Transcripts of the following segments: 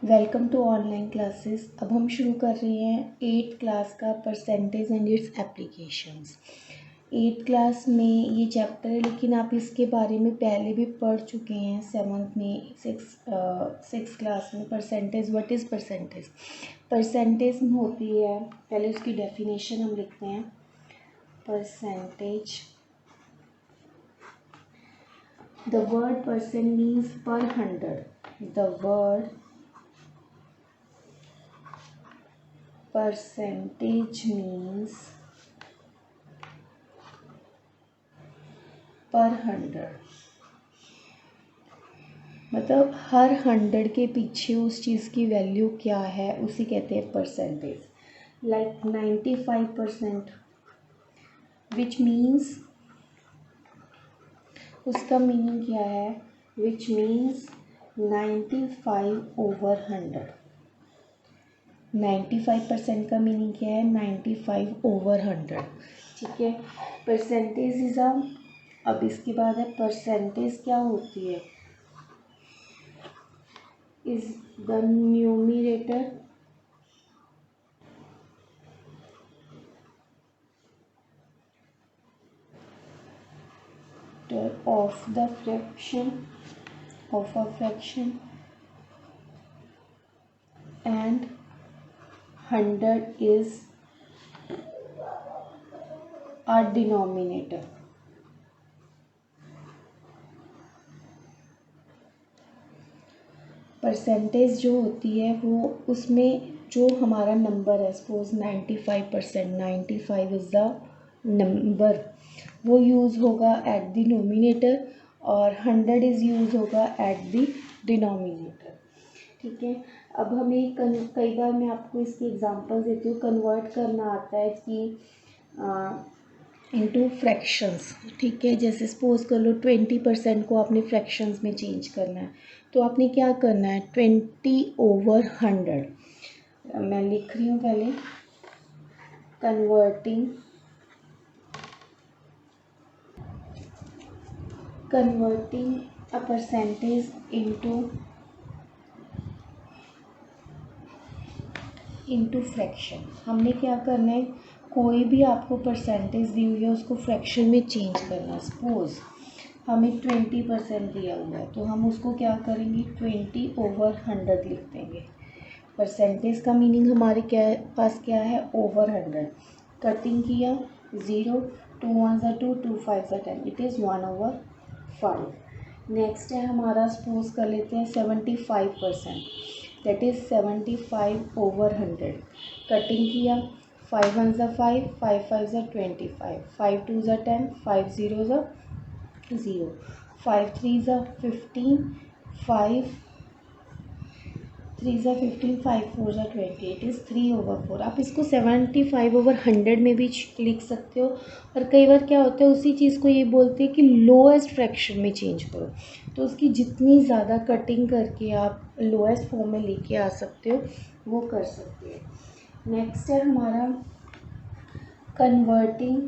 Welcome to online classes. अब हम शुरू कर रहे हैं 8th क्लास का percentage and it's applications. 8th class में ये चैप्टर है, लेकिन आप इसके बारे में पहले भी पढ़ चुके हैं 7th में, सिक्स क्लास में। Percentage, what is percentage? Percentage होती है, पहले उसकी डेफिनेशन हम लिखते हैं। Percentage, the word percent means per 100. The word percentage means per 100, मतलब हर 100 के पीछे उस चीज़ की वैल्यू क्या है, उसे कहते हैं परसेंटेज। लाइक 95%, विच मीन्स, उसका मीनिंग क्या है? Which means 95/100। 95% का मीनिंग क्या है? 95/100। ठीक है। परसेंटेज इज अ, अब इसके बाद है परसेंटेज क्या होती है? Is the numerator of the fraction of a fraction and 100 is a denominator। Percentage जो होती है वो, उसमें जो हमारा नंबर है, सपोज 95%, 95 इज़ द नंबर, वो यूज़ होगा एट द नोमिनेटर और 100 इज़ यूज़ होगा एट द डिनोमिनेटर। ठीक है। अब हमें कई बार मैं आपको इसकी एग्जांपल देती हूँ। कन्वर्ट करना आता है कि इनटू फ्रैक्शंस। ठीक है। जैसे सपोज कर लो 20% को आपने फ्रैक्शंस में चेंज करना है, तो आपने क्या करना है? 20/100। मैं लिख रही हूँ पहले, converting a percentage into fraction. हमने क्या करना है? कोई भी आपको परसेंटेज दी हुई है उसको फ्रैक्शन में चेंज करना है। सपोज हमें 20% दिया हुआ है, तो हम उसको क्या करेंगे? 20/100 लिख देंगे। परसेंटेज का मीनिंग हमारे पास क्या है? ओवर 100। कटिंग किया, 0, 2 1 2, 2 5 10, इट इज़ 1/5। नेक्स्ट है हमारा, सपोज कर लेते हैं 75%, दैट इज़ 75/100। कटिंग किया, 5 1 5, 5 5 25, 5 2 10, 5 0 0, 5 3 15, 5 3 15, 5 4 20, इट इज़ 3/4। आप इसको 75/100 में भी लिख सकते हो। और कई बार क्या होता है, उसी चीज़ को ये बोलते हैं कि लोएस्ट फ्रैक्शन में चेंज करो, तो उसकी जितनी ज़्यादा कटिंग करके आप लोएस्ट फॉर्म में लेके आ सकते हो, वो कर सकते हो। नेक्स्ट है हमारा converting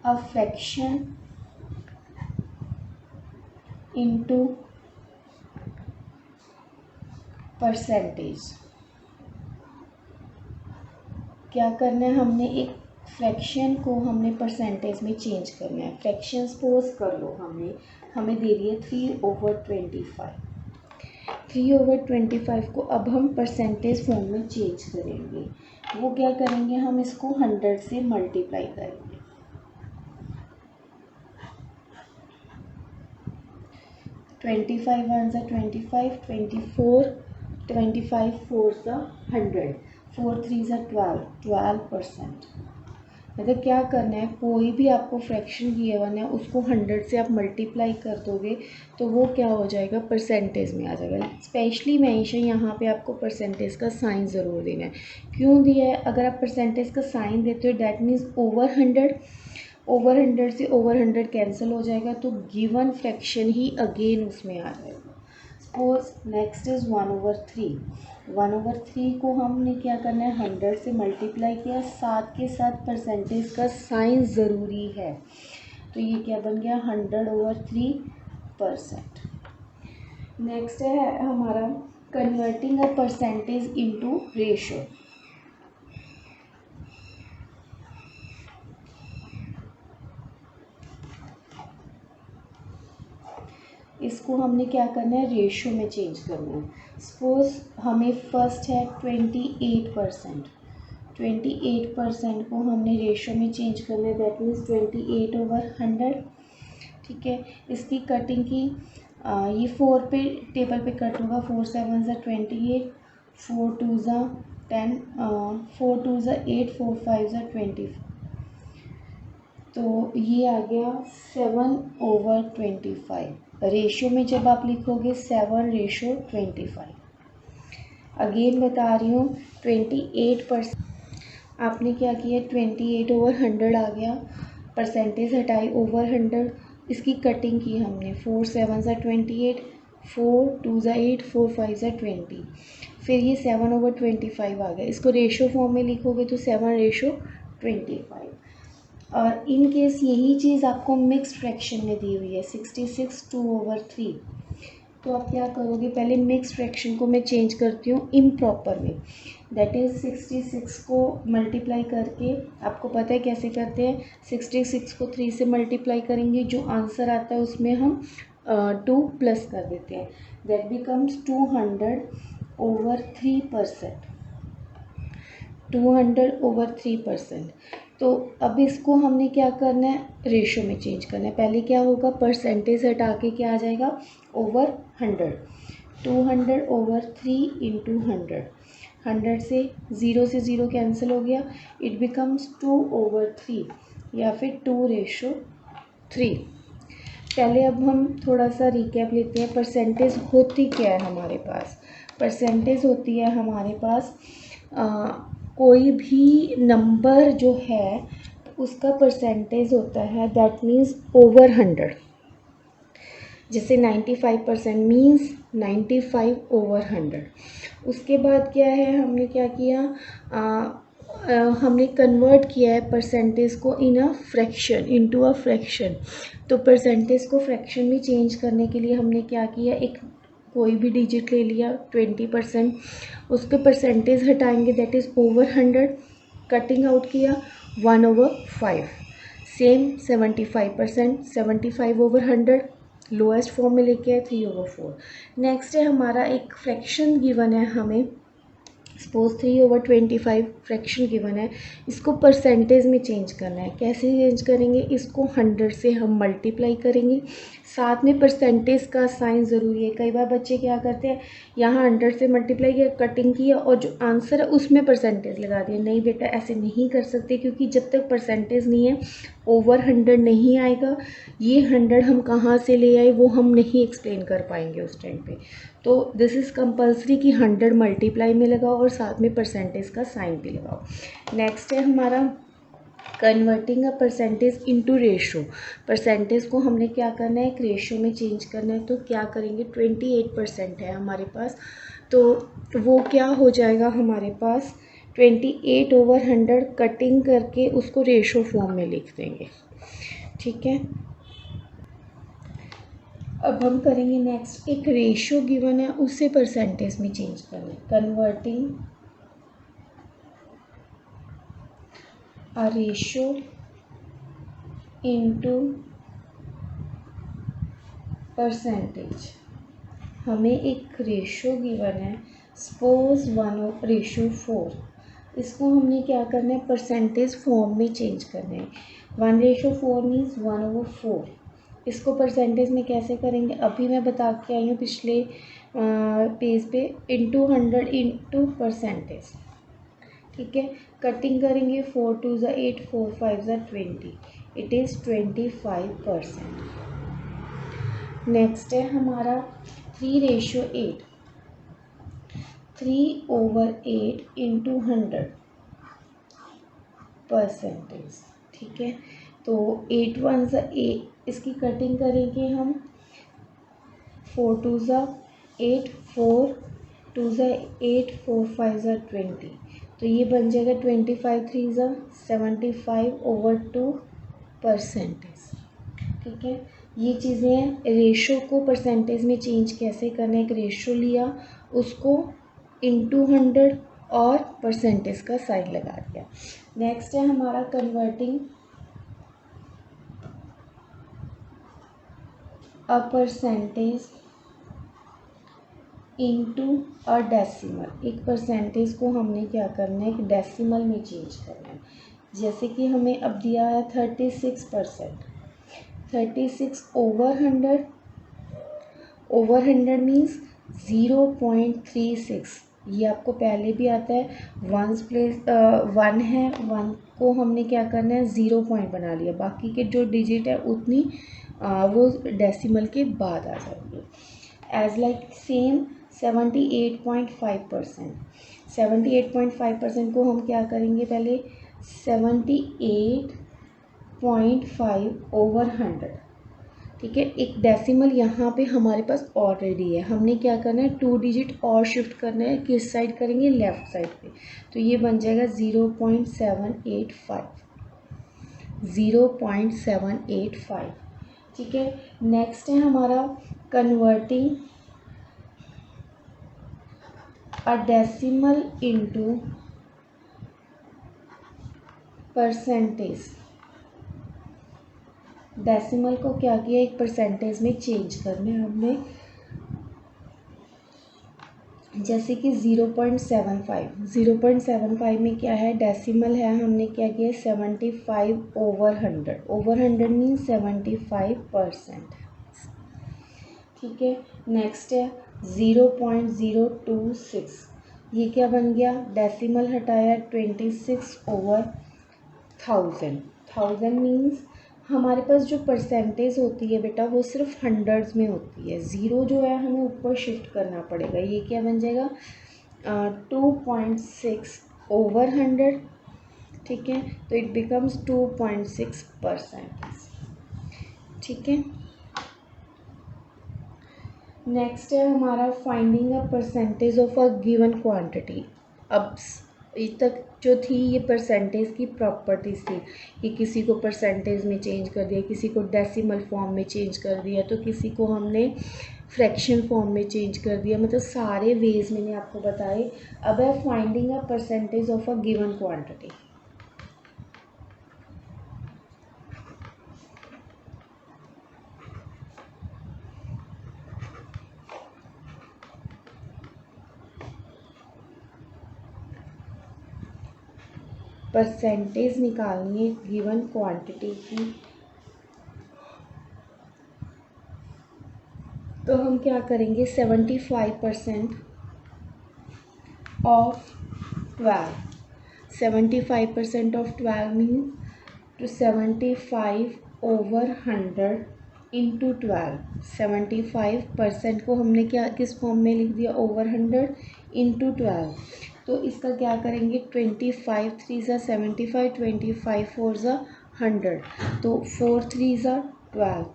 a fraction into percentage. क्या करना है? हमने एक फ्रैक्शन को हमने परसेंटेज में चेंज करना है। फ्रैक्शन सपोज कर लो हमें दे रही है 3/25। 3/25 को अब हम परसेंटेज फॉर्म में चेंज करेंगे। वो क्या करेंगे? हम इसको 100 से मल्टीप्लाई करेंगे। 25 1 25, 24, 25 4 100, 4 3 12%। मतलब क्या करना है? कोई भी आपको फ्रैक्शन गिवन है, उसको 100 से आप मल्टीप्लाई कर दोगे तो वो क्या हो जाएगा? परसेंटेज में आ जाएगा। स्पेशली मेंशन यहाँ पे आपको परसेंटेज का साइन ज़रूर देना है। क्यों दिया है? अगर आप परसेंटेज का साइन देते हो, डैट मीन्स ओवर 100 से ओवर 100 कैंसिल हो जाएगा, तो गिवन फ्रैक्शन ही अगेन उसमें आ जाएगा। Suppose next is 1/3। 1/3 को हमने क्या करना है? 100 से मल्टीप्लाई किया, साथ के साथ परसेंटेज का साइन ज़रूरी है, तो ये क्या बन गया? 100/3%। नेक्स्ट है हमारा converting a percentage into ratio. इसको हमने क्या करना है, रेशो में चेंज करना है। सपोज हमें फर्स्ट है 28%, 28% को हमने रेशो में चेंज करना है, दैट मीन्स 28/100। ठीक है, इसकी कटिंग की ये 4 पे टेबल पे कट होगा, 4 7 ज़ा 28, 4 2 ज़ा 10, 4 2 ज़ा 8, 4 5 ज़ा 20, तो ये आ गया 7/25। रेशियो में जब आप लिखोगे 7/25। अगेन बता रही हूँ 28%, आपने क्या किया 28/100 आ गया, परसेंटेज हटाई ओवर 100, इसकी कटिंग की हमने, 4 7 ज़ा 28, 4 2 ज़ा 8, 4 5 ज़ा 20, फिर ये 7/25 आ गया। इसको रेशो फॉर्म में लिखोगे तो 7/25। और इन केस यही चीज़ आपको मिक्स फ्रैक्शन में दी हुई है 66 2/3, तो आप क्या करोगे, पहले मिक्स फ्रैक्शन को मैं चेंज करती हूँ इम्प्रॉपर में, दैट इज़ 66 को मल्टीप्लाई करके, आपको पता है कैसे करते हैं, 66 को 3 से मल्टीप्लाई करेंगे, जो आंसर आता है उसमें हम 2 प्लस कर देते हैं, दैट बिकम्स 200/3%, 200/3%। तो अब इसको हमने क्या करना है, रेशो में चेंज करना है। पहले क्या होगा, परसेंटेज हटा के क्या आ जाएगा, ओवर 100, 200/3 इंटू 100, 100 से 0 कैंसिल हो गया, इट बिकम्स 2/3 या फिर 2:3। पहले अब हम थोड़ा सा रिकैप लेते हैं, परसेंटेज होती क्या है हमारे पास। परसेंटेज होती है हमारे पास कोई भी नंबर जो है उसका परसेंटेज होता है, दैट मीन्स ओवर 100। जैसे 95% मीन्स 95/100। उसके बाद क्या है, हमने क्या किया, हमने कन्वर्ट किया है परसेंटेज को in a fraction, into a fraction. तो परसेंटेज को फ्रैक्शन में चेंज करने के लिए हमने क्या किया, एक कोई भी डिजिट ले लिया 20%, उसके परसेंटेज हटाएंगे, that is over 100, cutting out किया 1/5। सेम 75%, 75/100 लोएस्ट फॉर्म में लेके आए 3/4। नेक्स्ट है हमारा एक फ्रैक्शन गिवन है हमें, सपोज 3/25 फ्रैक्शन गिवन है, इसको परसेंटेज में चेंज करना है। कैसे चेंज करेंगे, इसको 100 से हम मल्टीप्लाई करेंगे, साथ में परसेंटेज का साइन ज़रूरी है। कई बार बच्चे क्या करते हैं, यहाँ 100 से मल्टीप्लाई किया, कटिंग किया और जो आंसर है उसमें परसेंटेज लगा दिया। नहीं बेटा, ऐसे नहीं कर सकते, क्योंकि जब तक परसेंटेज नहीं है ओवर 100 नहीं आएगा। ये 100 हम कहाँ से ले आए वो हम नहीं एक्सप्लेन कर पाएंगे उस टाइम पे। तो दिस इज़ कंपल्सरी कि 100 मल्टीप्लाई में लगाओ और साथ में परसेंटेज का साइन भी लगाओ। नेक्स्ट है हमारा converting a percentage into ratio. Percentage को हमने क्या करना है, एक रेशो में चेंज करना है। तो क्या करेंगे, 28% है हमारे पास, तो वो क्या हो जाएगा हमारे पास 28/100, कटिंग करके उसको रेशो फॉर्म में लिख देंगे। ठीक है, अब हम करेंगे नेक्स्ट, एक रेशो गिवन है उसे परसेंटेज में चेंज करना है। Converting a ratio into percentage. हमें एक रेशो गिवन है, सपोज 1/4, इसको हमने क्या करना है, परसेंटेज फॉर्म में चेंज करना है। 1/4 मीन्स 1/4, इसको परसेंटेज में कैसे करेंगे, अभी मैं बता के आई हूँ पिछले पेज पे, इंटू 100 इंटू परसेंटेज। ठीक है, कटिंग करेंगे, 4 2 ज़ा 8, 4 5 ज़ा 20, इट इज़ 25%। नेक्स्ट है हमारा 3:8, 3/8 इंटू 100 परसेंटेज। ठीक है, तो 8 1 ज़ा 8, इसकी कटिंग करेंगे हम, 4 2 ज़ा 8, 4 2 ज़ा 8, 4 5 ज़ा 20, तो ये बन जाएगा 25 3 ज़ा 75/2 परसेंटेज। ठीक है, ये चीज़ें हैं। रेशो को परसेंटेज में चेंज कैसे करना है, एक रेशो लिया, उसको इंटू 100 और परसेंटेज का साइन लगा दिया। नेक्स्ट है हमारा converting a percentage into a decimal. एक परसेंटेज को हमने क्या करना है, एक डेसिमल में चेंज करना है। जैसे कि हमें अब दिया है 36%, 36 ओवर 100, ओवर 100 मीन्स 0.36। ये आपको पहले भी आता है, वंस प्लेस 1 है, 1 को हमने क्या करना है 0 पॉइंट बना लिया, बाकी के जो डिजिट है उतनी वो डेसिमल के बाद आ जाएंगे। एज लाइक सेम 78.5%, 78.5% को हम क्या करेंगे, पहले 78.5 ओवर 100, ठीक है। एक डेसिमल यहाँ पे हमारे पास ऑलरेडी है, हमने क्या करना है 2 डिजिट और शिफ्ट करना है, किस साइड करेंगे, लेफ़्ट साइड पे। तो ये बन जाएगा 0.785, 0.785, ठीक है। नेक्स्ट है हमारा converting a decimal into percentage. Decimal को क्या किया, एक परसेंटेज में चेंज करने हमने, जैसे कि 0.75 में क्या है, डेसिमल है, हमने क्या किया 75 ओवर 100, ओवर 100 मीन 75%, ठीक है। नेक्स्ट है 0.026, ये क्या बन गया, डेसिमल हटाया 26 ओवर 1000, 1000 मीन्स हमारे पास जो परसेंटेज होती है बेटा वो सिर्फ हंड्रेड्स में होती है, ज़ीरो जो है हमें ऊपर शिफ्ट करना पड़ेगा। ये क्या बन जाएगा 2.6 ओवर 100, ठीक है। तो इट बिकम्स 2.6%, ठीक है। नेक्स्ट है हमारा finding a percentage of a given quantity. अब तक जो थी ये परसेंटेज की प्रॉपर्टीज थी कि किसी को परसेंटेज में चेंज कर दिया, किसी को डेसिमल फॉर्म में चेंज कर दिया, तो किसी को हमने फ्रैक्शन फॉर्म में चेंज कर दिया, मतलब सारे वेज मैंने आपको बताए। अब है finding a percentage of a given quantity. Percentage निकालनी है गिवन क्वांटिटी की, तो हम क्या करेंगे 75% ऑफ 12, 75% ऑफ 12 मीन तो 75 ओवर 100 इंटू 12, 75% को हमने क्या किस फॉर्म में लिख दिया, ओवर 100 इंटू 12। तो इसका क्या करेंगे 25 3 ज़ा 75, 25 4 ज़ा 100, तो 4 3 ज़ा 12,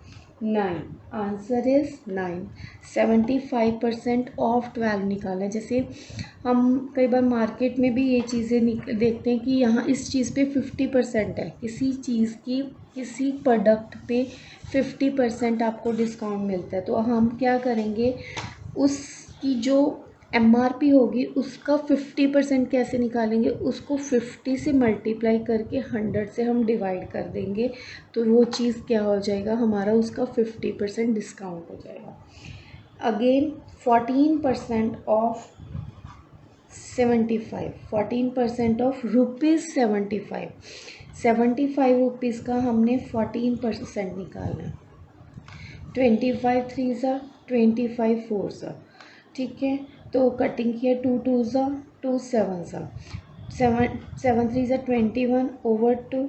9, आंसर इज 9। 75% ऑफ 12 निकालना है। जैसे हम कई बार मार्केट में भी ये चीज़ें देखते हैं कि यहाँ इस चीज़ पे 50% है, किसी चीज़ की किसी प्रोडक्ट पे 50% आपको डिस्काउंट मिलता है, तो हम क्या करेंगे उसकी जो MRP होगी उसका 50% कैसे निकालेंगे, उसको 50 से मल्टीप्लाई करके 100 से हम डिवाइड कर देंगे, तो वो चीज़ क्या हो जाएगा हमारा, उसका 50% डिस्काउंट हो जाएगा। अगेन 14% ऑफ 75, 14% ऑफ ₹75, 75 रुपीज़ का हमने 14% निकालना है। 25 3 ज़ा 25 4 ज़ा, ठीक है। तो कटिंग किया 2 2 ज़ा 2 7 ज़ा 7 7 3 ज़ा 21 ओवर 2,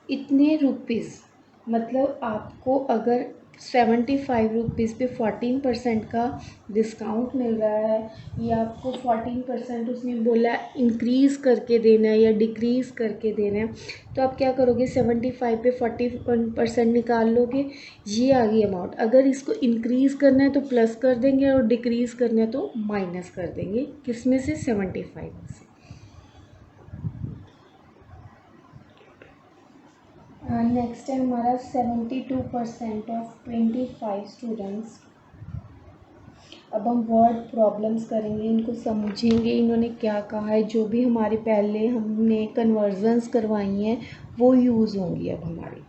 इतने रुपीज़, मतलब आपको अगर 75 रुपीज़ पे 14% का डिस्काउंट मिल रहा है, या आपको 14% उसने बोला इंक्रीज़ करके देना है या डिक्रीज़ करके देना है, तो आप क्या करोगे 75 पे 41% निकाल लोगे, ये आ गई अमाउंट। अगर इसको इंक्रीज़ करना है तो प्लस कर देंगे और डिक्रीज़ करना है तो माइनस कर देंगे, किस में से 75 में से। नेक्स्ट है हमारा 72% ऑफ 25 स्टूडेंट्स। अब हम वर्ड प्रॉब्लम्स करेंगे, इनको समझेंगे इन्होंने क्या कहा है, जो भी हमारे पहले हमने कन्वर्जन्स करवाई हैं वो यूज़ होंगी अब हमारी।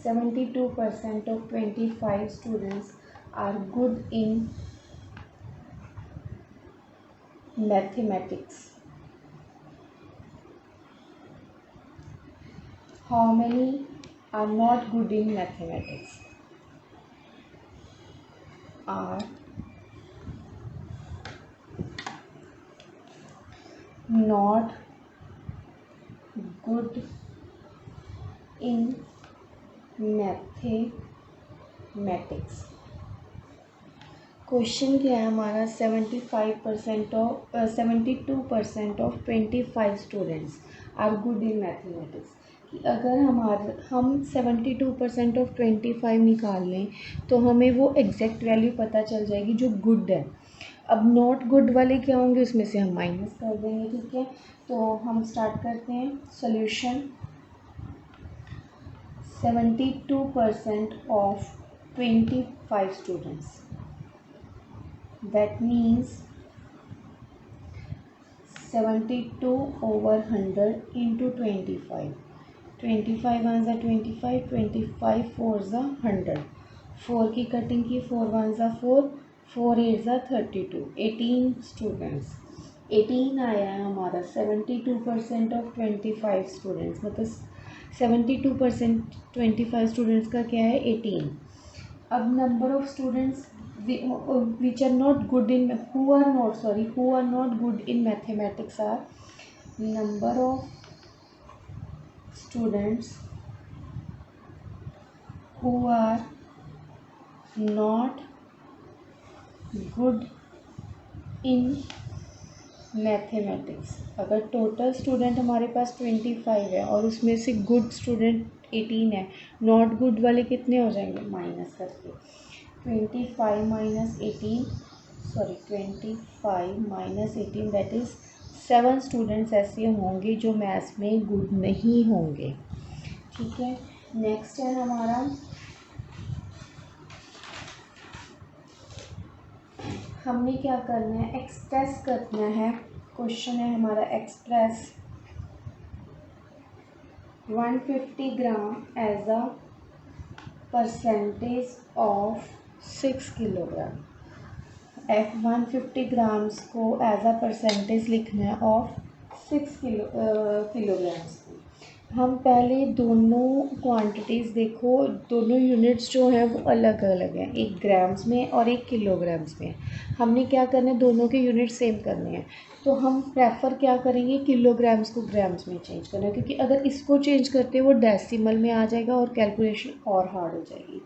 72% of 25 students are good in mathematics. How many are not good in mathematics? Are not good in mathematics. Question क्या है हमारा, 72% of 25 students are good in mathematics. कि अगर हम 72% ऑफ 25 निकाल लें तो हमें वो एग्जैक्ट वैल्यू पता चल जाएगी जो गुड है। अब नॉट गुड वाले क्या होंगे, उसमें से हम माइनस कर देंगे, ठीक है। तो हम स्टार्ट करते हैं solution. 72% of 25 students, that means 72 over 100 into 25. 25 ones are 25, 25 fours are 100, 4 की कटिंग की, 4 ones are 4, 4 8s are 32, 18 students. 18 आया है हमारा 72% ऑफ 25 स्टूडेंट्स, मतलब 72% 25 स्टूडेंट्स का क्या है 18। अब number of students which are not good in who are not good in mathematics are number of students who are not good in mathematics. अगर total student हमारे पास 25 है और उसमें से गुड स्टूडेंट 18 है, नॉट गुड वाले कितने हो जाएंगे, माइनस करके 25 माइनस 18 दैट इज़ 7 स्टूडेंट्स ऐसे होंगे जो मैथ्स में गुड नहीं होंगे, ठीक है। नेक्स्ट है हमारा, हमने क्या करना है, एक्सप्रेस करना है। क्वेश्चन है हमारा express 150 gram as a percentage of 6 kilogram. 150 grams को एज अ परसेंटेज लिखना है ऑफ 6 किलोग्राम्स। हम पहले दोनों क्वांटिटीज़ देखो, दोनों यूनिट्स जो हैं वो अलग अलग हैं, एक ग्राम्स में और एक किलोग्राम्स में। हमने क्या करना है, दोनों के यूनिट सेम करने हैं, तो हम प्रेफर क्या करेंगे, किलोग्राम्स को ग्राम्स में चेंज करना है, क्योंकि अगर इसको चेंज करते वो डेसिमल में आ जाएगा और कैलकुलेशन और हार्ड हो जाएगी।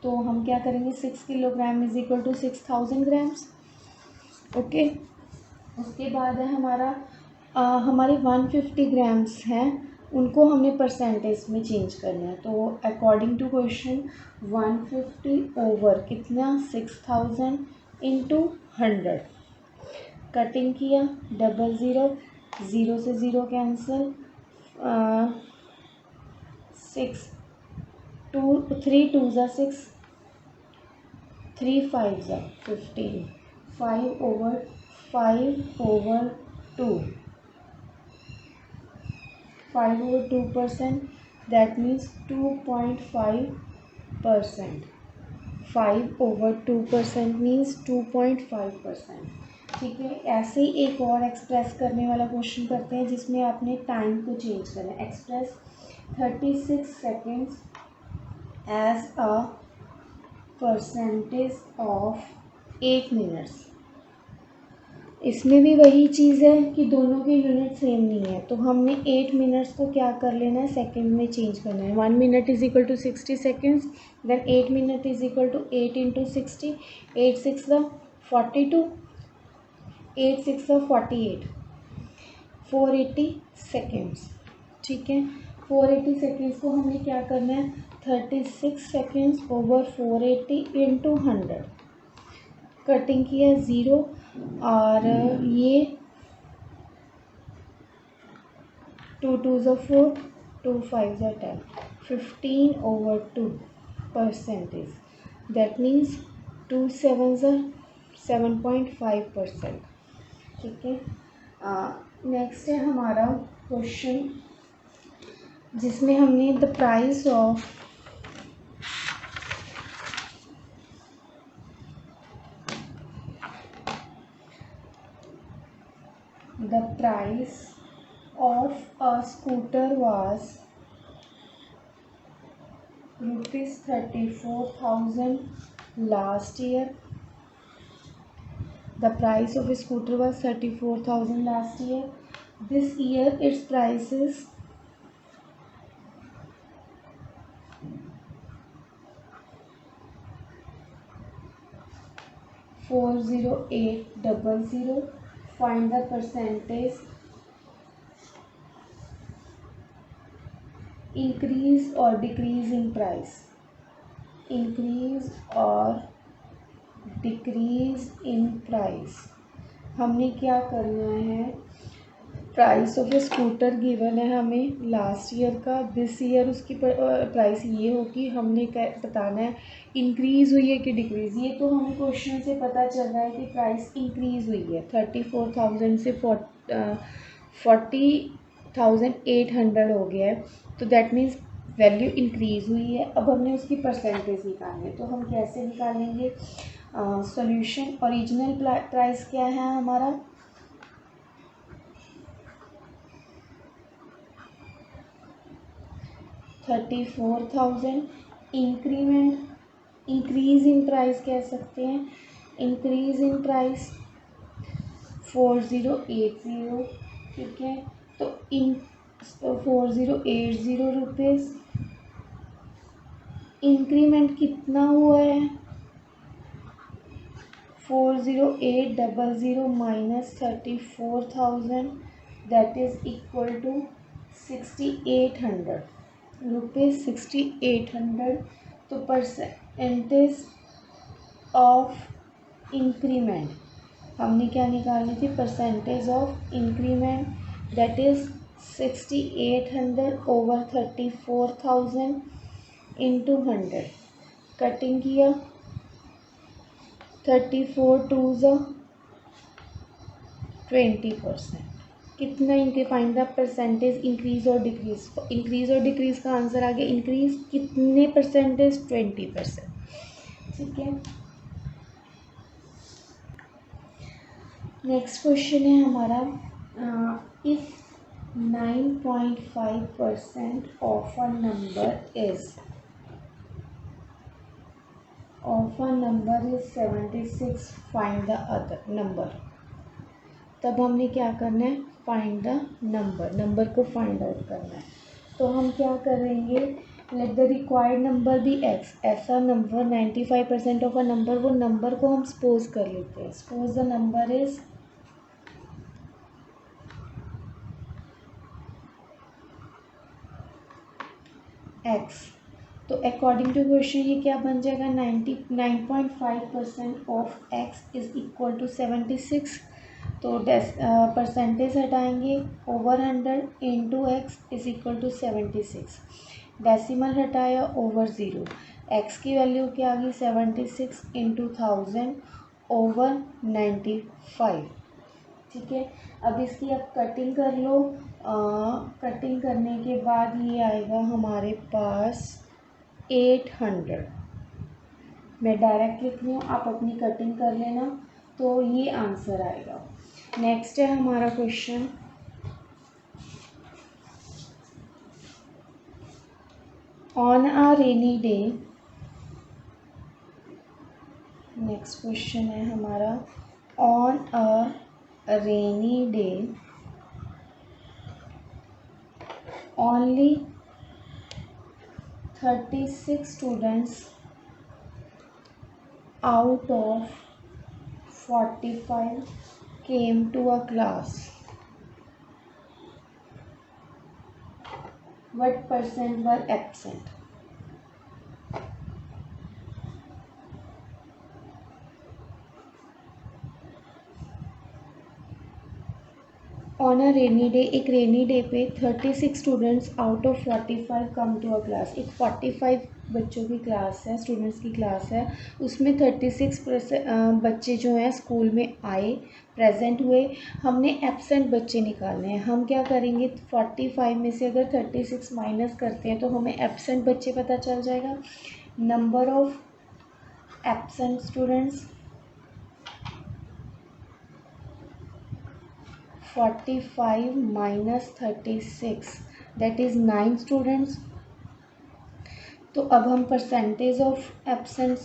तो हम क्या करेंगे, 6 kilogram is equal to 6000 grams, okay. उसके बाद है हमारा हमारे 150 ग्राम्स हैं, उनको हमने परसेंटेज में चेंज करना है। तो अकॉर्डिंग टू क्वेश्चन 150 ओवर कितना 6000 इंटू 100, कटिंग किया, डबल ज़ीरो, ज़ीरो से ज़ीरो कैंसिल, 6 2 3 2 ज़ा 6, 3 5 ज़ा 15, 5 over 2, 5 over 2%, that means 2.5%. 5 over 2% means 2.5%, ठीक है। ऐसे ही एक और एक्सप्रेस करने वाला क्वेश्चन करते हैं जिसमें आपने टाइम को चेंज करना है। Express 36 seconds as a percentage of 8 minutes. इसमें भी वही चीज़ है कि दोनों के यूनिट सेम नहीं है, तो हमने 8 मिनट्स को क्या कर लेना है, सेकंड में चेंज करना है। 1 minute is equal to 60 seconds, then 8 minute is equal to 8 into 60, 8 6 42, 8 6 48, 480 seconds, ठीक है। 480 सेकेंड्स को हमने क्या करना है, 36 सेकेंड्स ओवर 480 इंटू 100, कटिंग किया ज़ीरो, और ये 2 2 ज़ा 4, 2 5 ज़ा 10, 15/2 दैट मीन्स 2 sevens are 7.5%। ठीक है। नेक्स्ट है हमारा क्वेश्चन जिसमें हमने the price of a scooter was rupees 34,000 last year. The price of a scooter was 34,000 last year. This year its price is 40800. Find the percentage increase or decrease in price. Increase or decrease in price. हमने क्या करना है, price of A scooter given है हमें last year का, this year उसकी price ये होगी, हमने बताना है इंक्रीज़ हुई है कि डिक्रीज़। ये तो हमें क्वेश्चन से पता चल रहा है कि प्राइस इंक्रीज़ हुई है, 34,000 से 40,800 हो गया है, तो दैट मीन्स वैल्यू इंक्रीज़ हुई है। अब हमने उसकी परसेंटेज निकालनी है, तो हम कैसे निकालेंगे? सॉल्यूशन ओरिजिनल प्राइस क्या है हमारा, 34,000। इंक्रीमेंट इंक्रीज़ इन प्राइस कह सकते हैं, इंक्रीज़ इन प्राइस 4080। ठीक है, तो 4080 रुपीज़। इंक्रीमेंट कितना हुआ है, 40800 minus 34,000 that is equal to 6800 rupees, 6800। तो परसेंटेज ऑफ इंक्रीमेंट हमने क्या निकालनी थी, percentage of increment that is 6800 over 34,000 into 100। Cutting किया, 34 2 20%। कितना फाइंड द परसेंटेज इंक्रीज और डिक्रीज। इंक्रीज और डिक्रीज का आंसर आ गया इंक्रीज, कितने परसेंटेज, 20%। ठीक है, नेक्स्ट क्वेश्चन है हमारा, if 9.5% of a number is 76, find the other number. तब हमने क्या करना है, फाइंड द नंबर को फाइंड आउट करना है। तो हम क्या करेंगे, let the required number be x. ऐसा नंबर 95% ऑफ अ नंबर, वो नंबर को हम सपोज कर लेते हैं। Suppose the number is x. तो अकॉर्डिंग टू क्वेश्चन ये क्या बन जाएगा, 9.5% of x is equal to 76। तो परसेंटेज हटाएंगे, over 100 into x is equal to 76। Decimal हटाया, ओवर 0। एक्स की वैल्यू क्या आ गई, 76 इंटू 1000 ओवर 95। ठीक है, अब इसकी अब कटिंग कर लो। कटिंग करने के बाद ये आएगा हमारे पास 800। मैं डायरेक्ट लिख रही हूँ, आप अपनी कटिंग कर लेना, तो ये आंसर आएगा। नेक्स्ट है हमारा question, on a rainy day. Next question है हमारा, on a rainy day only 36 students out of 45 came to a class. What percent were absent? On a rainy day, एक रेनी डे पे 36 students out of 45 come to a class. एक 45 बच्चों की class है, students की class है, उसमें 36% बच्चे जो हैं स्कूल में आए, प्रेजेंट हुए। हमने एब्सेंट बच्चे निकालने हैं। हम क्या करेंगे, 45 में से अगर 36 माइनस करते हैं तो हमें एब्सेंट बच्चे पता चल जाएगा। Number of absent students 45 minus 36 that is 9 students. तो अब हम परसेंटेज ऑफ एब्सेंट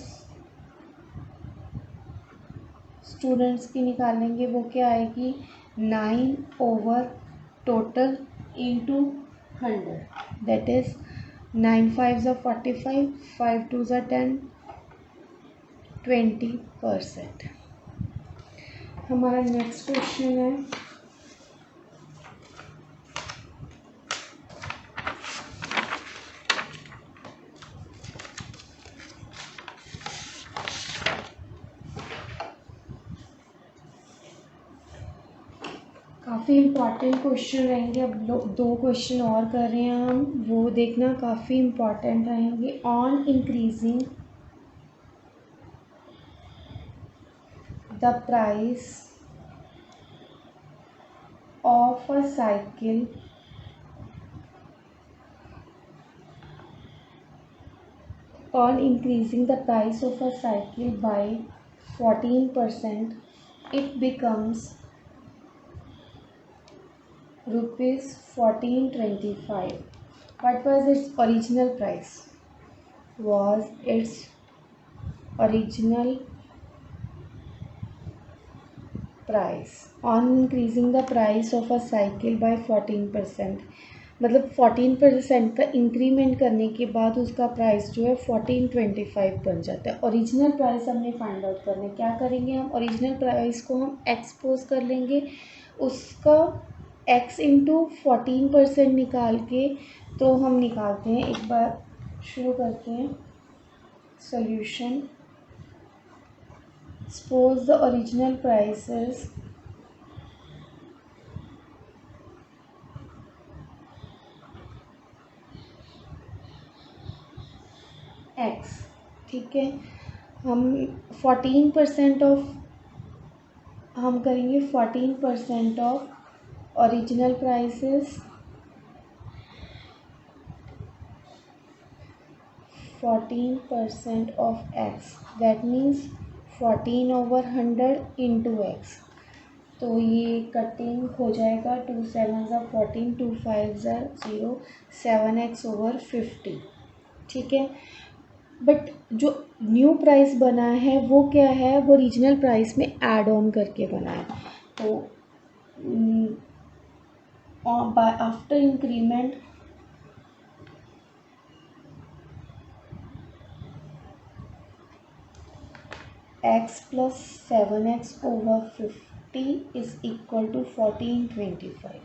स्टूडेंट्स की निकालेंगे। वो क्या आएगी, 9 over total into 100 that is 9 5 ज़ा 45, 5 2 ज़ा 10, 20%। हमारा नेक्स्ट क्वेश्चन है काफ़ी इम्पॉर्टेंट क्वेश्चन रहेंगे। अब दो क्वेश्चन और कर रहे हैं हम, वो देखना काफ़ी इम्पॉर्टेंट रहेंगे। On increasing the price of a cycle on increasing the price of a cycle by 14%, it becomes rupees 1425. What was its original price? Was its original price on increasing the price of a cycle by 14%, मतलब 14% का increment करने के बाद उसका price जो है 1425 बन जाता है। ओरिजिनल प्राइस हमने फाइंड आउट करना है। क्या करेंगे हम, ओरिजिनल प्राइस को हम एक्सपोज कर लेंगे, उसका x इंटू 14% निकाल के तो हम निकालते हैं। एक बार शुरू करते हैं solution. Suppose the original prices x, ठीक है। हम 14% ऑफ, हम करेंगे 14% of original prices, 14% of x that means 14 over 100 into x। तो ये कटिंग हो जाएगा, 2 7 ज़ा 14, 2 5 ज़ा 0, 7x ओवर 50, ठीक है। बट जो न्यू प्राइस बना है वो क्या है, वो रीजनल प्राइस में ऐड ऑन करके बना है। तो after increment x plus 7x over 50 is equal to 1425।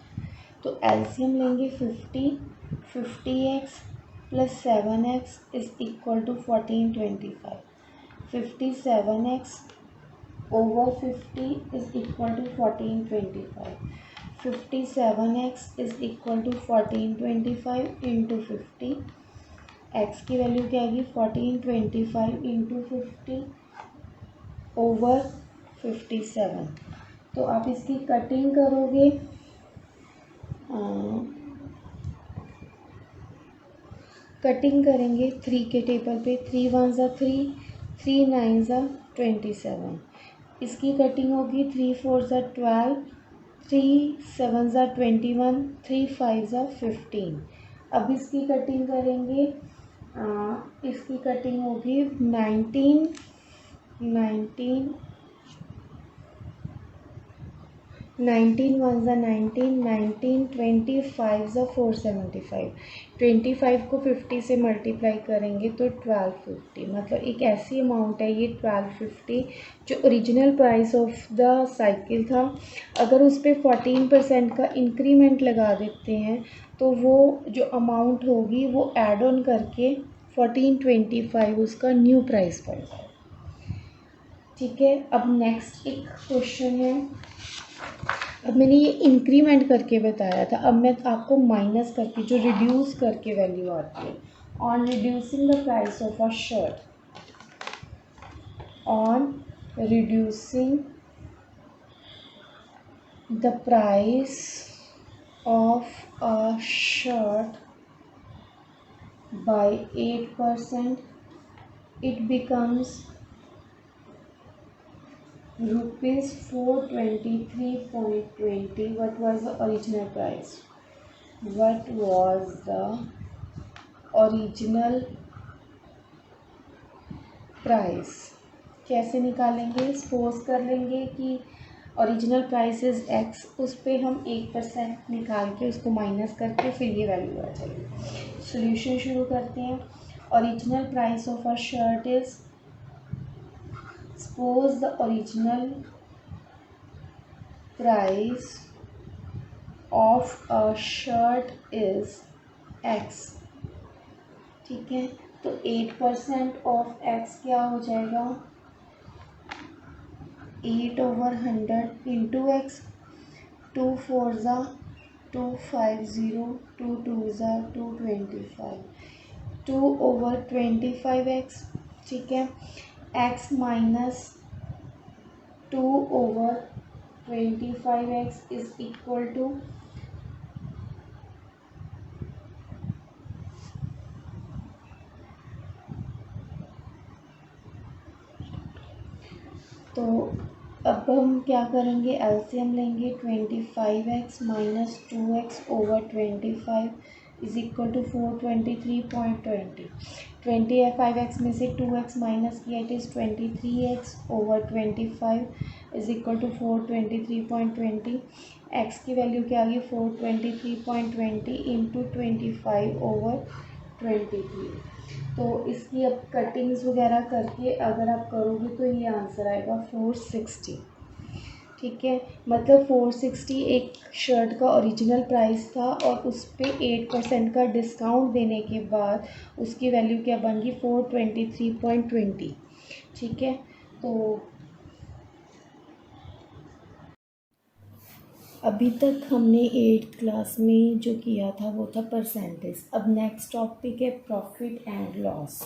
तो एलसीएम लेंगे 50x plus 7x is equal to 1425। 57x over 50 is equal to 1425। 57x is equal to 1425 into 50। x की value क्या आएगी, 1425 इंटू 50 ओवर 57। तो आप इसकी कटिंग करोगे, cutting करेंगे 3 के टेबल पे, 3 1 ज़ा 3, 3 9 ज़ा 27। इसकी कटिंग होगी 3 4 ज़ा 12, 3 7 ज़ा 21, 3 5 ज़ा 15। अब इसकी कटिंग करेंगे, इसकी कटिंग होगी 19 1 ज़ा 19, 19 20, 5 ज़ा 475। 25 को 50 से मल्टीप्लाई करेंगे तो 1250, मतलब एक ऐसी अमाउंट है ये 1250 जो original price of the cycle था। अगर उस पर 14% का इंक्रीमेंट लगा देते हैं तो वो जो अमाउंट होगी वो ऐड ऑन करके 1425 उसका न्यू प्राइस पड़ेगा, ठीक है। अब नेक्स्ट एक क्वेश्चन है, अब मैंने ये इंक्रीमेंट करके बताया था, अब मैं आपको माइनस करके जो रिड्यूस करके वैल्यू आती है, on reducing the price of a shirt, on reducing the price of a shirt by 8%, it becomes rupees 423.20. What was the original price? What was the original price? कैसे निकालेंगे? Suppose कर लेंगे कि original price is x, उस पर हम 8% निकाल के उसको माइनस करके फिर ये वैल्यू आ जाएगी। सोल्यूशन शुरू करते हैं। Original price of a shirt is, suppose the original price of a shirt is x. ठीक है, तो 8% ऑफ एक्स क्या हो जाएगा? 8/100 इंटू एक्स, 2 4 ज़ा 250, 2 2 ज़ा 225, 2/25x। ठीक है, x minus 2/25x is equal to, तो अब हम क्या करेंगे? एलसीएम लेंगे। 25x minus 2x/25 is equal to 423.20। 25x में से 2x माइनस किया, it is 23x/25 is equal to 423.20। x की वैल्यू क्या आ गई? 423.20 इंटू 25/23। तो इसकी अब कटिंग्स वगैरह करके अगर आप करोगे तो ये आंसर आएगा 460। ठीक है, मतलब 460 एक शर्ट का ओरिजिनल प्राइस था और उस पर 8% का डिस्काउंट देने के बाद उसकी वैल्यू क्या बन गई? 423.20। ठीक है, तो अभी तक हमने 8th क्लास में जो किया था वो था परसेंटेज। अब नेक्स्ट टॉपिक है प्रॉफिट एंड लॉस।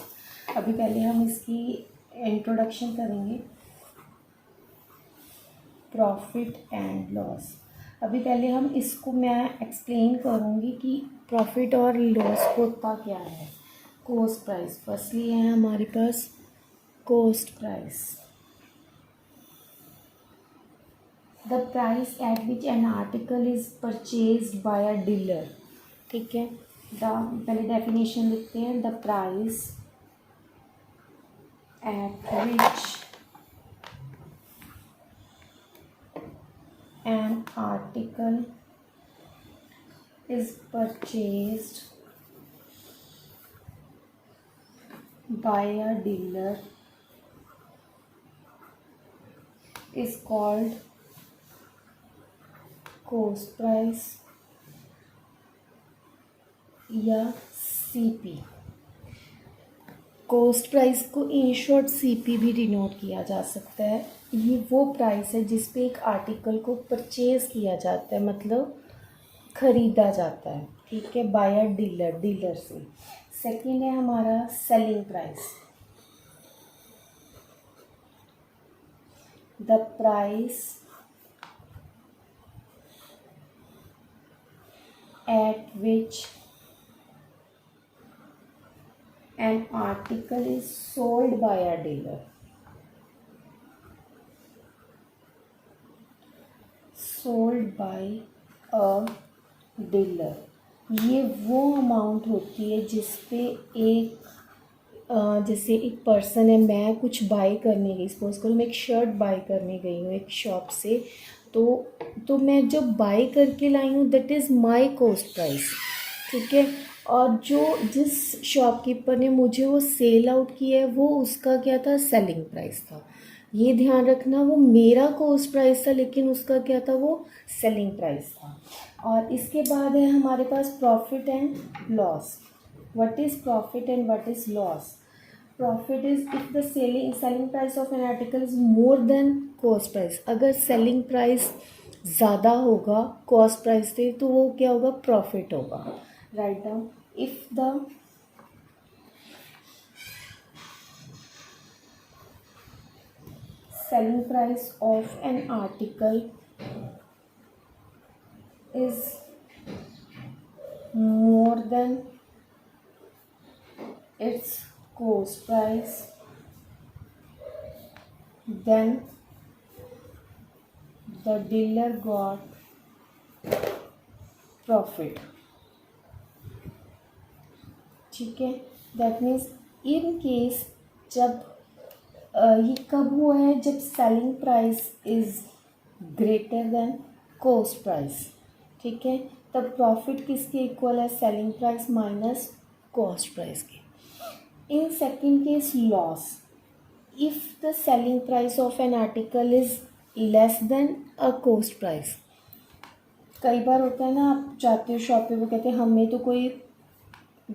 अभी पहले हम इसकी इंट्रोडक्शन करेंगे, प्रॉफिट एंड लॉस। अभी पहले हम इसको मैं एक्सप्लेन करूँगी कि प्रॉफिट और लॉस होता क्या है। कॉस्ट प्राइस फर्स्टली है हमारे पास, cost price, the price at which an article is purchase by a dealer. ठीक है, पहले डेफिनेशन लिखते हैं। The price at which an article is purchased by a dealer is called cost price या CP. Cost price को in short CP भी denote किया जा सकता है। ये वो प्राइस है जिस पे एक आर्टिकल को परचेज किया जाता है, मतलब ख़रीदा जाता है। ठीक है, बाय अ डीलर, डीलर से। सेकंड है हमारा selling price, the price at which an article is sold by a dealer, sold by a dealer। ये वो अमाउंट होती है जिस पे एक जैसे एक पर्सन है, मैं कुछ बाय करने गई, सपोज करो मैं एक शर्ट बाय करने गई हूँ एक शॉप से, तो मैं जब बाय करके लाई हूँ that is my cost price. ठीक है, और जिस शॉपकीपर ने मुझे वो सेल आउट किया है वो उसका क्या था? सेलिंग प्राइस था। ये ध्यान रखना, वो मेरा कॉस्ट प्राइस था लेकिन उसका क्या था? वो सेलिंग प्राइस था। और इसके बाद है हमारे पास profit and loss. What is profit and what is loss? Profit is if the selling price of an article is more than cost price। अगर selling price ज़्यादा होगा कॉस्ट प्राइस से तो वो क्या होगा, प्रॉफिट होगा. Write down, if the selling price of an article is more than its cost price, then the dealer got profit. ठीक है, दैट मीन्स इन केस जब ये कब हुआ है, जब selling price is greater than cost price. ठीक है, तब प्रॉफिट किसके इक्वल है, selling price minus cost price के. In second case loss, if the selling price of an article is less than a cost price. कई बार होता है ना, आप जाते हो शॉप पे, वो कहते हैं हमें तो कोई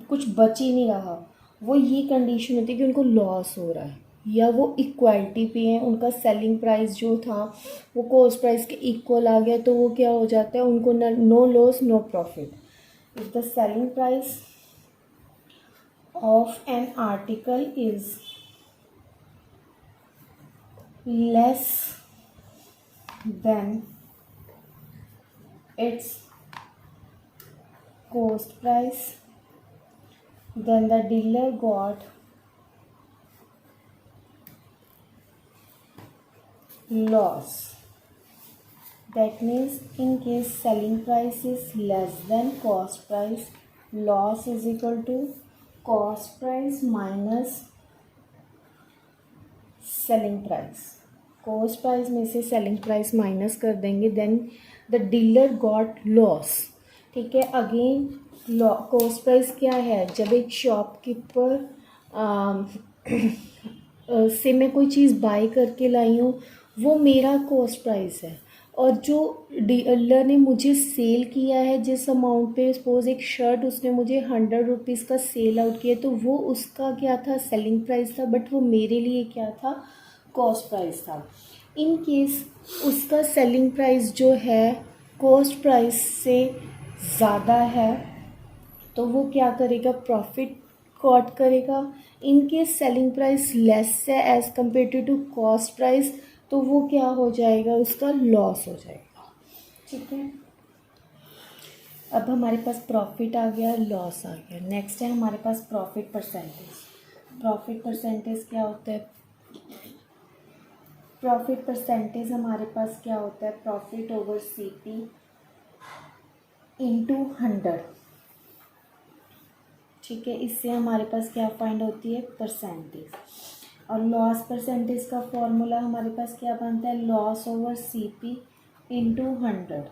कुछ बच ही नहीं रहा, वो ये कंडीशन होती है कि उनको लॉस हो रहा है, या वो इक्वालिटी पे हैं, उनका सेलिंग प्राइस जो था वो कॉस्ट प्राइस के इक्वल आ गया, तो वो क्या हो जाता है, उनको no loss no profit. If the selling price of an article is less than its cost price, then the dealer got loss. That means in case selling price is less than cost price, loss is equal to cost price minus selling price. cost price में से selling price minus कर देंगे, then the dealer got loss. ठीक है, again cost price क्या है, जब एक शॉपकीपर से मैं कोई चीज़ बाय करके लाई हूँ वो मेरा कॉस्ट प्राइस है, और जो डीलर ने मुझे सेल किया है जिस अमाउंट पे, सपोज एक शर्ट उसने मुझे 100 रुपीज़ का सेल आउट किया, तो वो उसका क्या था, सेलिंग प्राइस था, बट वो मेरे लिए क्या था, कॉस्ट प्राइस था. इन केस उसका सेलिंग प्राइस जो है कॉस्ट प्राइस से ज़्यादा है, तो वो क्या करेगा, प्रॉफिट कॉट करेगा. In case selling price less है as compare to cost price, तो वो क्या हो जाएगा, उसका लॉस हो जाएगा. ठीक है, अब हमारे पास प्रॉफिट आ गया, लॉस आ गया. नेक्स्ट है हमारे पास प्रॉफिट परसेंटेज. प्रॉफिट परसेंटेज क्या होता है, प्रॉफिट परसेंटेज हमारे पास क्या होता है, प्रॉफिट ओवर सीपी इंटू 100. ठीक है, इससे हमारे पास क्या फाइंड होती है, परसेंटेज. और लॉस परसेंटेज का फॉर्मूला हमारे पास क्या बनता है, लॉस ओवर सीपी इंटू 100.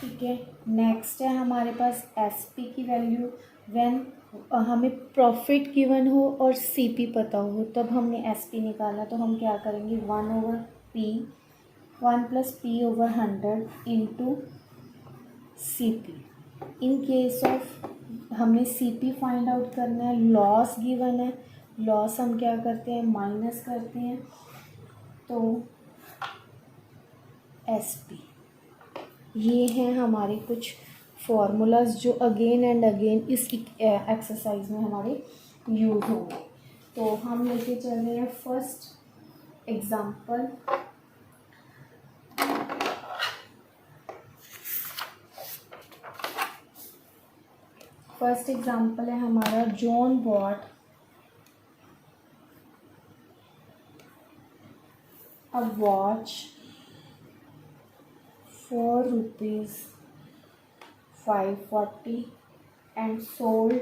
ठीक है, नेक्स्ट है हमारे पास एसपी की वैल्यू. व्हेन हमें प्रॉफिट गिवन हो और सीपी पता हो, तब हमने एसपी निकालना, तो हम क्या करेंगे, 1 plus P over 100 into CP. In case of हमें सीपी फाइंड आउट करना है, लॉस गिवन है, लॉस हम क्या करते हैं, माइनस करते हैं, तो एसपी. ये हैं हमारे कुछ फॉर्मूलाज जो अगेन एंड अगेन इस एक्सरसाइज में हमारे यूज होंगे. तो हम लेके चल रहे हैं फर्स्ट एग्जांपल. फर्स्ट एग्जांपल है हमारा, John bought a watch ₹540 and sold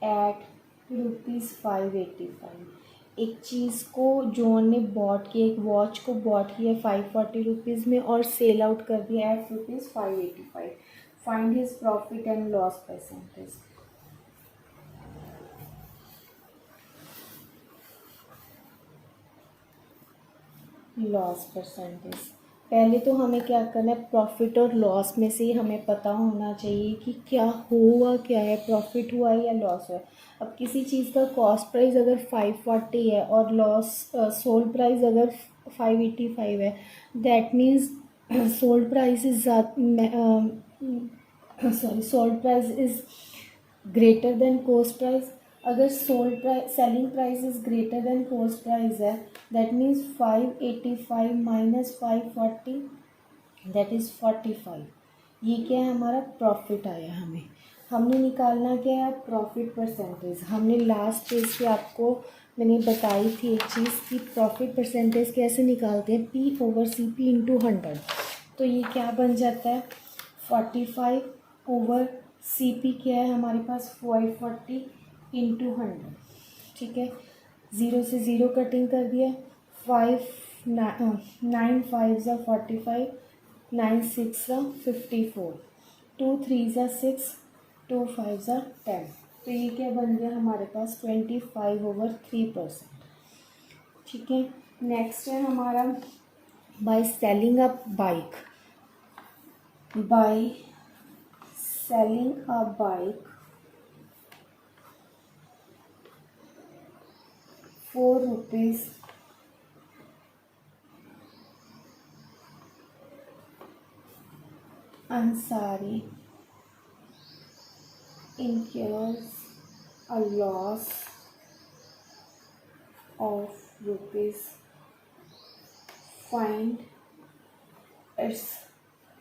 at ₹585. एक चीज़ को जॉन ने बॉट किया, एक वॉच को बॉट किया 540 रुपीज़ में और सेल आउट कर दिया at ₹585. Find his profit and loss percentage. Loss percentage, पहले तो हमें क्या करना है, प्रॉफिट और लॉस में से हमें पता होना चाहिए कि क्या हुआ, क्या है, प्रॉफिट हुआ है या लॉस हुआ है. अब किसी चीज़ का कॉस्ट प्राइस अगर 540 है और लॉस सोल्ड प्राइस अगर 585 है, that means sold price is sold price is greater than cost price. अगर sold price selling price is greater than cost price है, that means 585 minus 540 that is 45। ये क्या है, हमारा प्रॉफिट आया। हमने निकालना क्या है, प्रॉफिट परसेंटेज। हमने लास्ट पेज पे आपको मैंने बताई थी एक चीज़ कि प्रॉफिट परसेंटेज कैसे निकालते हैं, P over C P into 100। तो ये क्या बन जाता है, 45 ओवर सी पी क्या है हमारे पास 540 इंटू 100। ठीक है, 0 से 0 कटिंग कर दिया, 9 5 ज़ा 45, 9 6 ज़ा 54, 2 3 ज़ा 6, 2 5 ज़ा 10। तो ये क्या बन गया हमारे पास 25/3%। ठीक है, नेक्स्ट है हमारा by selling a bike. By selling a bike 4 rupees Ansari incurs a loss of rupees. Find its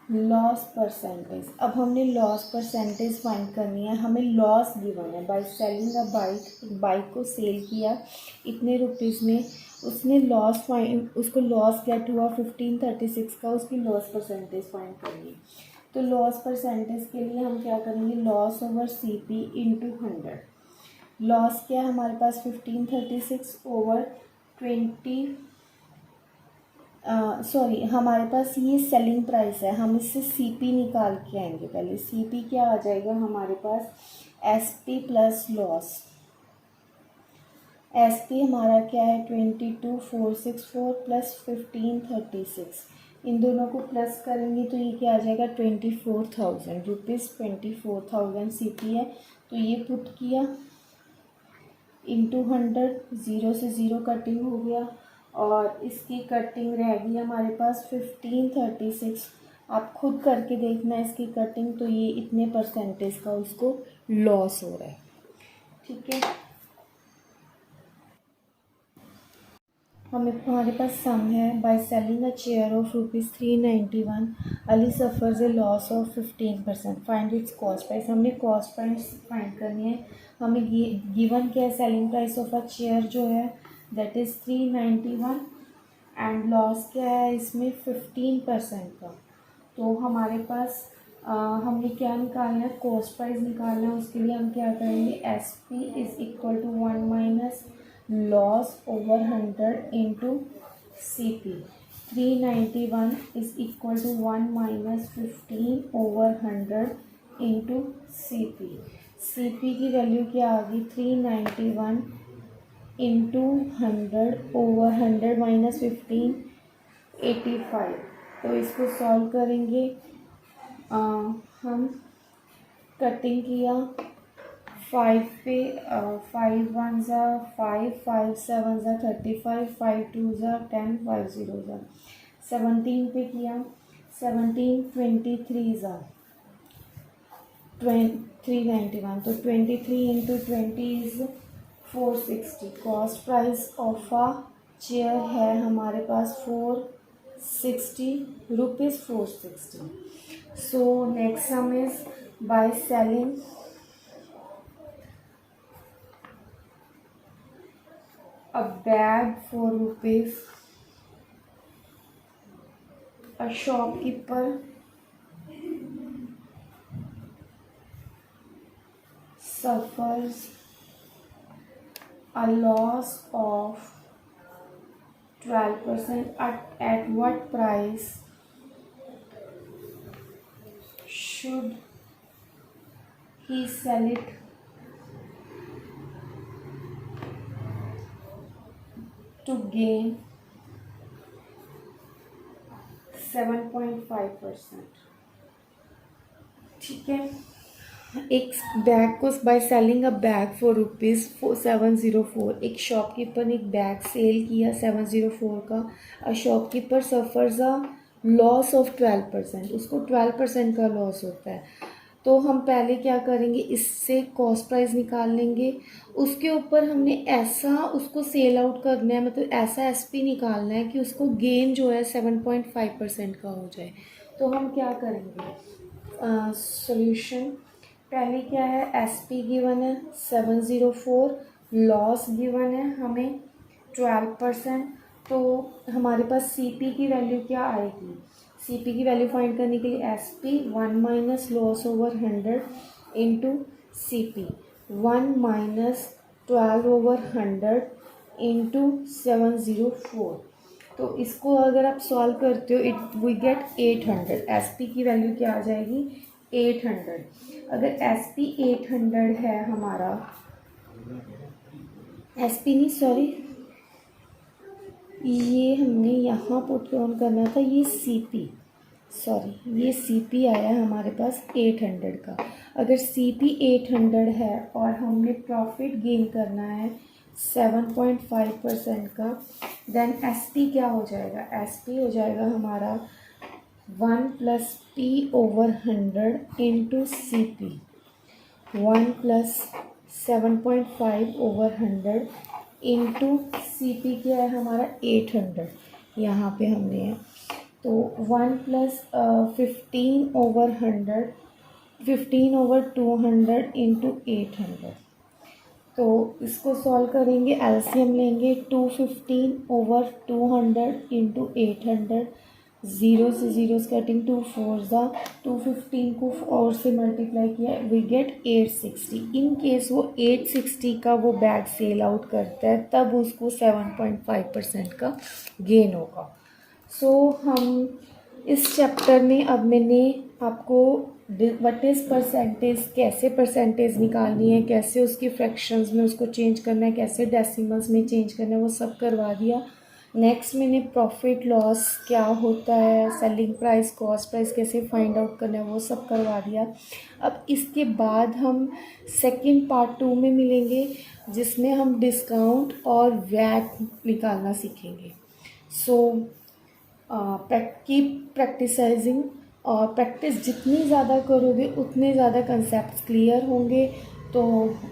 loss percentage. अब हमने लॉस परसेंटेज फाइंड करनी है। हमें लॉस गिवन है, बाय सेलिंग अ बाइक, एक बाइक को सेल किया इतने रुपीज़ में, उसने लॉस फाइंड, उसको लॉस गेट हुआ 1536 का, उसकी लॉस परसेंटेज फाइंड करनी है। तो लॉस परसेंटेज के लिए हम क्या करेंगे, loss over C P into 100। Loss क्या है हमारे पास 1536 ओवर 20, सॉरी हमारे पास ये सेलिंग प्राइस है, हम इससे सीपी निकाल के आएंगे। पहले सीपी क्या आ जाएगा हमारे पास, एसपी प्लस लॉस। एसपी हमारा क्या है 22,464 प्लस 1536, इन दोनों को प्लस करेंगे तो ये क्या आ जाएगा 24,000 रुपीज़। 24,000 सीपी है, तो ये पुट किया इंटू 100, 0 से 0 कटिंग हो गया और इसकी कटिंग रहेगी हमारे पास 1536। आप खुद करके देखना इसकी कटिंग, तो ये इतने परसेंटेज का उसको लॉस हो रहा है। ठीक है, हमारे पास सम है, by selling a chair of ₹391 Ali suffers A loss of 15%, find its cost price. हमने कॉस्ट प्राइस फाइंड करनी है। हमें गिवन क्या है, selling price of a chair जो है दैट इज़ 391 एंड लॉस क्या है इसमें 15% का। तो हमारे पास हमने क्या निकालना है, कॉस्ट प्राइस निकालना है। उसके लिए हम क्या करेंगे, S P is equal to 1 minus loss over 100 into C P. 391 is equal to 1 minus 15 over 100 into C P. C P की वैल्यू क्या आ गई 391 इंटू 100 ओवर 100 माइनस 15 85। तो इसको सॉल्व करेंगे, हम कटिंग किया 5 पे, 5 1 ज़ा 5, 5 7 ज़ा 35, 5 2 ज़ा 10, 5 0 ज़ा 17 पे किया, 17 23 ज़ा 391, तो 23 into 20 is 460। Cost price of a chair है हमारे पास 460 rupees 460। So next sum is by selling a bag for rupees, a shopkeeper suffers a loss of 12%. At what price should he sell it to gain 7.5%? ठीक है, एक bag को by selling a bag for rupees 704, एक shopkeeper ने एक bag cell किया 704 का। A shopkeeper suffers a loss of 12%, उसको 12% का लॉस होता है। तो हम पहले क्या करेंगे, इससे कॉस्ट प्राइस निकाल लेंगे, उसके ऊपर हमने ऐसा उसको सेल आउट करना है, मतलब ऐसा एसपी निकालना है कि उसको गेन जो है 7.5% का हो जाए। तो हम क्या करेंगे, सॉल्यूशन पहले क्या है, एसपी गिवन है 704, लॉस गिवन है हमें 12%। तो हमारे पास सीपी की वैल्यू क्या आएगी, सीपी की वैल्यू फाइंड करने के लिए SP 1 minus loss over 100 into CP 1 minus 12 over 100 into 704। तो इसको अगर आप सॉल्व करते हो इट वी गेट 800। एसपी की वैल्यू क्या आ जाएगी 800। अगर एसपी 800 है हमारा, एसपी नहीं सॉरी, ये हमने यहाँ पुट ऑन करना था, ये सीपी, सॉरी ये सीपी आया हमारे पास 800 का। अगर सीपी 800 है और हमने प्रॉफिट गेन करना है 7.5% का, देन एसपी क्या हो जाएगा, एसपी हो जाएगा हमारा 1 plus P over 100 into C P, 1 plus 7.5 over 100 into C P क्या है हमारा 800, यहाँ पे हमने है। तो 1 प्लस 15 ओवर 100, 15 ओवर 200 इंटू 800। तो इसको सॉल्व करेंगे, एलसीएम लेंगे 215 ओवर 200 इंटू 800, ज़ीरो से ज़ीरो कटिंग 2 4 ज़ा 215 को और से मल्टीप्लाई किया वी गेट 860। इन केस वो 860 का वो बैग सेल आउट करता है तब उसको 7.5% का गेन होगा। सो हम इस चैप्टर में अब मैंने आपको व्हाट इज़ परसेंटेज, कैसे परसेंटेज निकालनी है, कैसे उसकी फ्रैक्शंस में उसको चेंज करना है, कैसे डेसिमल्स में चेंज करना है, वो सब करवा दिया। नेक्स्ट मैंने प्रॉफिट लॉस क्या होता है, सेलिंग प्राइस कॉस्ट प्राइस कैसे फाइंड आउट करना है, वो सब करवा दिया। अब इसके बाद हम सेकंड पार्ट 2 में मिलेंगे जिसमें हम डिस्काउंट और वैट निकालना सीखेंगे। सो कीप प्रैक्टिसाइजिंग, और प्रैक्टिस जितनी ज़्यादा करोगे उतने ज़्यादा कंसेप्ट क्लियर होंगे। तो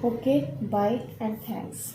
ओके, बाय एंड थैंक्स।